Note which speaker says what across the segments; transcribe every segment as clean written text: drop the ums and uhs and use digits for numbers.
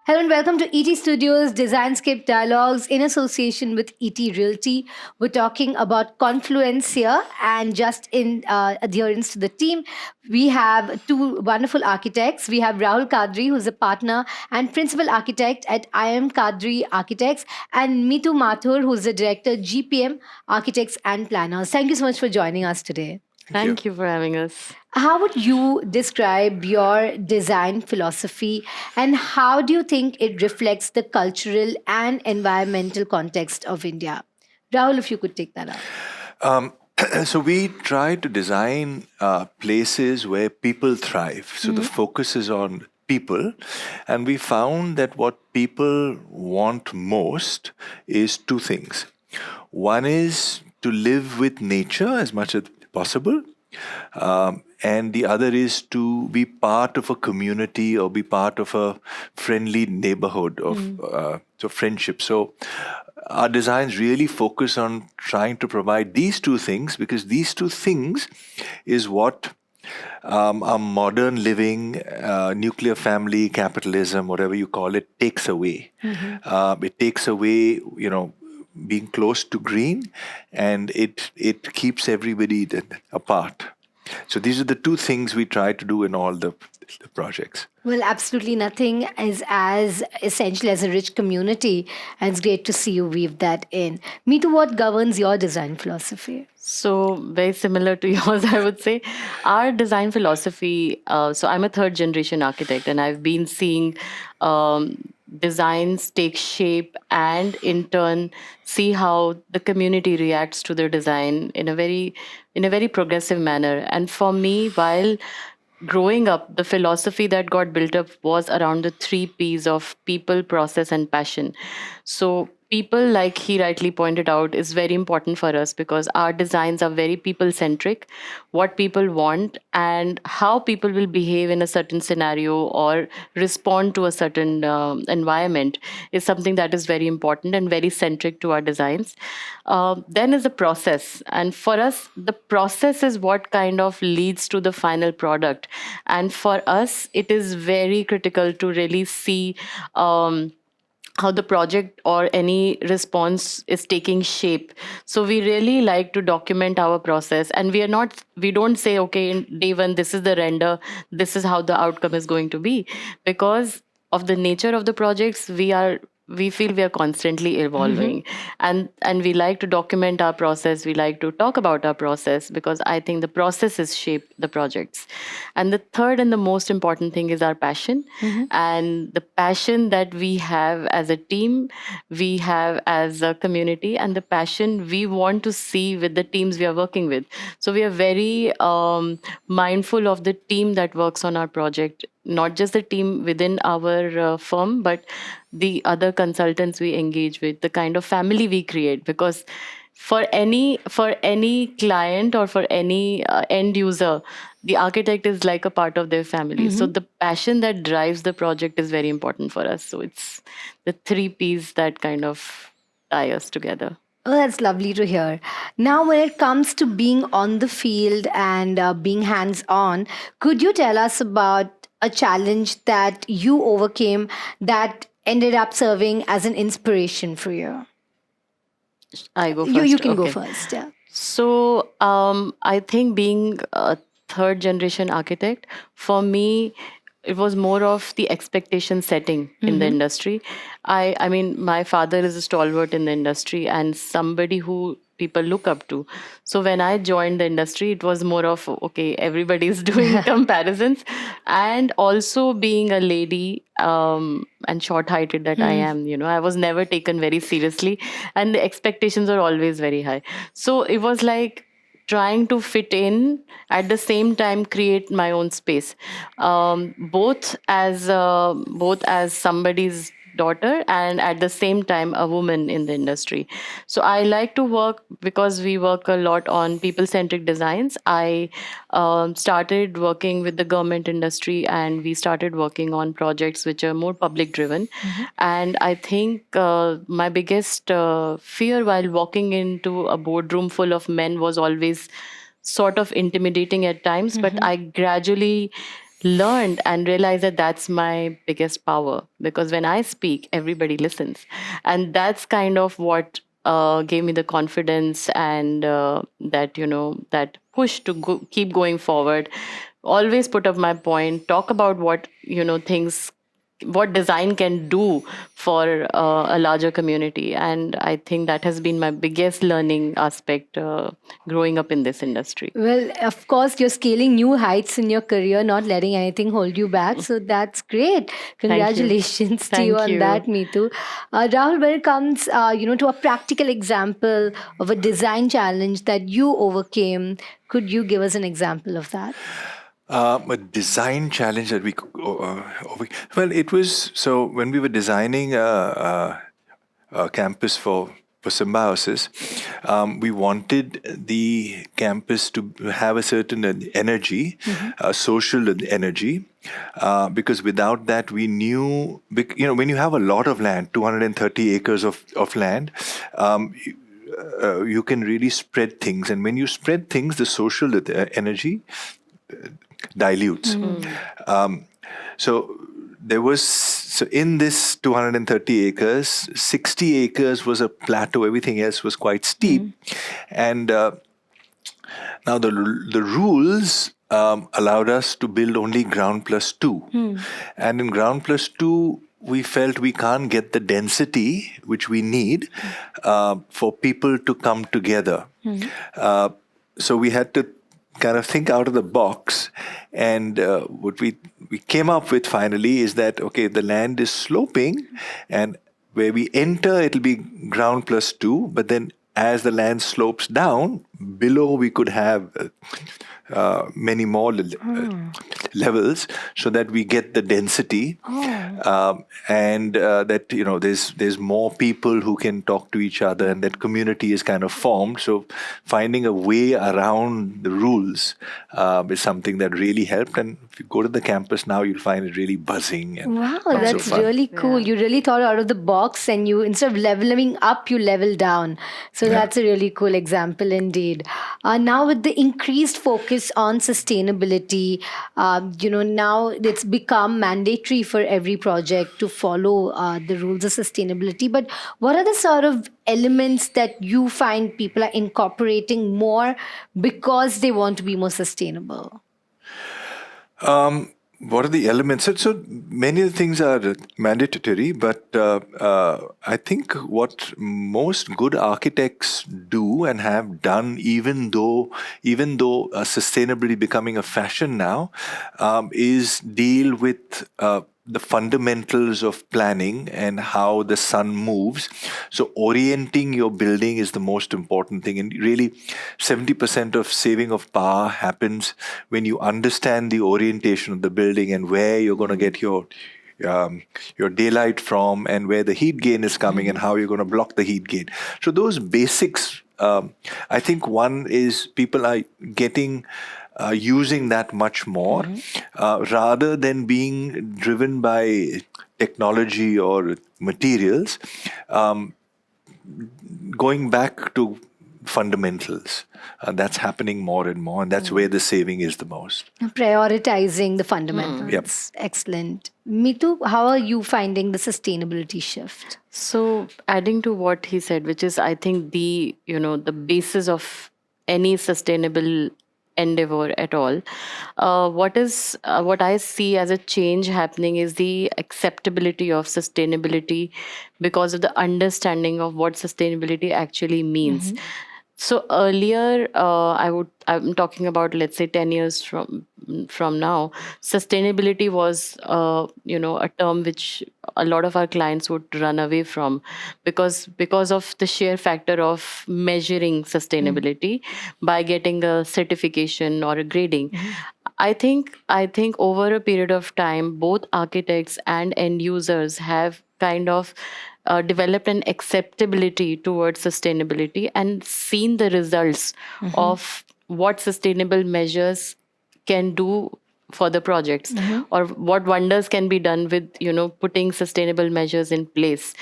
Speaker 1: Hello and welcome to ET Studios Designscape Dialogues in association with ETRealty. We're talking about confluence here, and just in adherence to the team, we have two wonderful architects. We have Rahul Kadri, who's a partner and principal architect at Kadri Architects, and Mitu Mathur, who's the director, GPM Architects and Planners. Thank you so much for joining us today.
Speaker 2: Thank you for having us.
Speaker 1: How would you describe your design philosophy, and how do you think it reflects the cultural and environmental context of India? Rahul, if you could take that up.
Speaker 3: So we try to design places where people thrive. So the focus is on people, and we found that what people want most is two things. One is to live with nature as much as possible, and the other is to be part of a community or be part of a friendly neighborhood of friendship. So our designs really focus on trying to provide these two things, because these two things is what our modern living, nuclear family, capitalism, whatever you call it, takes away. It takes away, being close to green, and it keeps everybody apart. So these are the two things we try to do in all the projects.
Speaker 1: Well, absolutely nothing is as essential as a rich community, and it's great to see you weave that in. Mitu, what governs your design philosophy?
Speaker 2: So very similar to yours, I would say. Our design philosophy, so I'm a third generation architect, and I've been seeing designs take shape and in turn see how the community reacts to their design in a very progressive manner. And for me, while growing up, the philosophy that got built up was around the 3 P's of people, process, and passion. So people, like he rightly pointed out, is very important for us because our designs are very people-centric. What people want and how people will behave in a certain scenario or respond to a certain environment is something that is very important and very centric to our designs. Then is the process. And for us, the process is what kind of leads to the final product. And for us, it is very critical to really see how the project or any response is taking shape. So we really like to document our process, and we don't say, okay, in day one, this is the render, this is how the outcome is going to be. Because of the nature of the projects, we feel we are constantly evolving, and we like to document our process. We like to talk about our process because I think the processes shape the projects. And the third and the most important thing is our passion, and the passion that we have as a team, we have as a community, and the passion we want to see with the teams we are working with. So we are very mindful of the team that works on our project, not just the team within our firm, but the other consultants we engage with, the kind of family we create. Because for any client or for any end user, the architect is like a part of their family. So the passion that drives the project is very important for us. So it's the 3 P's that kind of tie us together.
Speaker 1: Oh, that's lovely to hear. Now, when it comes to being on the field and being hands-on, could you tell us about a challenge that you overcame that ended up serving as an inspiration for you?
Speaker 2: I go first.
Speaker 1: You can go
Speaker 2: Okay.
Speaker 1: first, yeah.
Speaker 2: So I think being a third generation architect, for me, it was more of the expectation setting in the industry. I mean, my father is a stalwart in the industry and somebody who people look up to. So when I joined the industry, it was more of, okay, everybody's doing comparisons. And also being a lady and short-heighted that I am, I was never taken very seriously. And the expectations are always very high. So it was like trying to fit in, at the same time create my own space, both as somebody's daughter and at the same time a woman in the industry. So I like to work, because we work a lot on people-centric designs. I started working with the government industry, and we started working on projects which are more public-driven. And I think my biggest fear while walking into a boardroom full of men was always sort of intimidating at times, but I gradually learned and realized that that's my biggest power, because when I speak, everybody listens. And that's kind of what gave me the confidence and that push to keep going forward. Always put up my point, talk about what, things, what design can do for a larger community. And I think that has been my biggest learning aspect growing up in this industry.
Speaker 1: Well, of course, you're scaling new heights in your career, not letting anything hold you back. So that's great.
Speaker 2: Thank you.
Speaker 1: Congratulations to you
Speaker 2: Thank
Speaker 1: on
Speaker 2: you.
Speaker 1: that, Mitu. Rahul, when it comes, to a practical example of a design challenge that you overcame, could you give us an example of that?
Speaker 3: A design challenge that well, it was so when we were designing a campus for Symbiosis, we wanted the campus to have a certain energy, social energy, because without that, we knew, when you have a lot of land, 230 acres of land, you can really spread things. And when you spread things, the social energy dilutes. So there was, so in this 230 acres, 60 acres was a plateau. Everything else was quite steep. And now the rules allowed us to build only ground plus two. And in ground plus two, we felt we can't get the density which we need for people to come together. So we had to kind of think out of the box. And what we came up with finally is that, okay, the land is sloping, and where we enter, it'll be ground plus two. But then as the land slopes down, below we could have many more levels, so that we get the density, and that there's more people who can talk to each other, and that community is kind of formed. So finding a way around the rules is something that really helped. And if you go to the campus now, you'll find it really buzzing. And
Speaker 1: Wow,
Speaker 3: lots of
Speaker 1: that's
Speaker 3: fun.
Speaker 1: really cool. You really thought out of the box, and you, instead of leveling up, you level down. So that's a really cool example indeed. Now with the increased focus on sustainability, now it's become mandatory for every project to follow the rules of sustainability. But what are the sort of elements that you find people are incorporating more because they want to be more sustainable?
Speaker 3: What are the elements? So many of the things are mandatory, but I think what most good architects do and have done, even though sustainability becoming a fashion now, is deal with the fundamentals of planning and how the sun moves. So orienting your building is the most important thing. And really, 70% of saving of power happens when you understand the orientation of the building and where you're going to get your daylight from, and where the heat gain is coming, and how you're going to block the heat gain. So those basics, I think one is people are getting using that much more, rather than being driven by technology or materials, going back to fundamentals. That's happening more and more, and that's where the saving is the most.
Speaker 1: Prioritizing the fundamentals.
Speaker 3: Yep.
Speaker 1: Excellent. Mitu, how are you finding the sustainability shift?
Speaker 2: So adding to what he said, which is, I think, the basis of any sustainable endeavor at all, what I see as a change happening is the acceptability of sustainability, because of the understanding of what sustainability actually means. So earlier, I'm talking about, let's say, 10 years from now, sustainability was a term which a lot of our clients would run away from, because of the sheer factor of measuring sustainability by getting a certification or a grading. I think over a period of time, both architects and end users have kind of developed an acceptability towards sustainability and seen the results of what sustainable measures can do for the projects, or what wonders can be done with putting sustainable measures in place,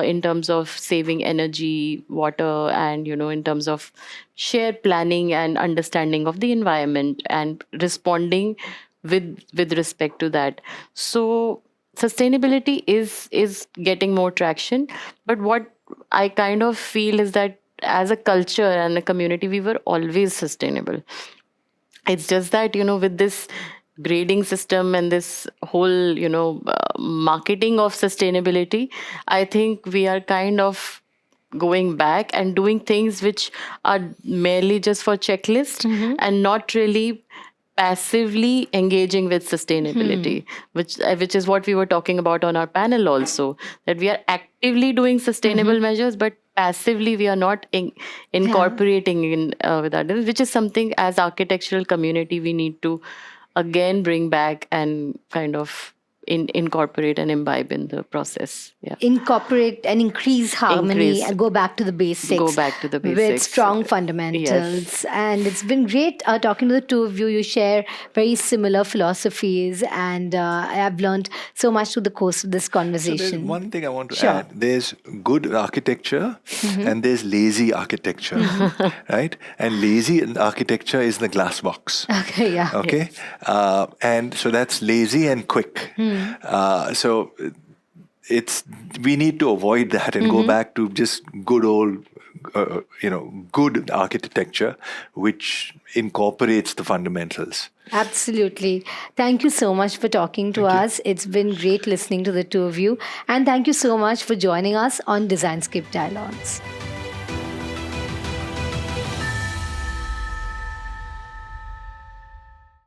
Speaker 2: in terms of saving energy, water, and in terms of shared planning and understanding of the environment, and responding with respect to that. So sustainability is getting more traction, but what I kind of feel is that as a culture and a community, we were always sustainable. It's just that, with this grading system and this whole, marketing of sustainability, I think we are kind of going back and doing things which are merely just for checklist and not really passively engaging with sustainability, which is what we were talking about on our panel also, that we are actively doing sustainable measures, but passively we are not incorporating in with others, which is something as architectural community we need to again bring back and kind of incorporate and imbibe in the process. Yeah.
Speaker 1: Incorporate and increase harmony
Speaker 2: Increase.
Speaker 1: and go back to the basics.
Speaker 2: Go back to the
Speaker 1: With
Speaker 2: basics.
Speaker 1: strong fundamentals.
Speaker 2: Yes.
Speaker 1: And it's been great talking to the two of you. You share very similar philosophies, and I've learned so much through the course of this
Speaker 3: So there's
Speaker 1: conversation.
Speaker 3: one thing I want to
Speaker 1: Sure.
Speaker 3: add. There's good architecture and there's lazy architecture, right? And lazy architecture is the glass box.
Speaker 1: Okay, yeah.
Speaker 3: Okay, and so that's lazy and quick. So we need to avoid that and go back to just good old, good architecture, which incorporates the fundamentals.
Speaker 1: Absolutely. Thank you so much for talking to us. It's been great listening to the two of you. And thank you so much for joining us on Designscape Dialogues.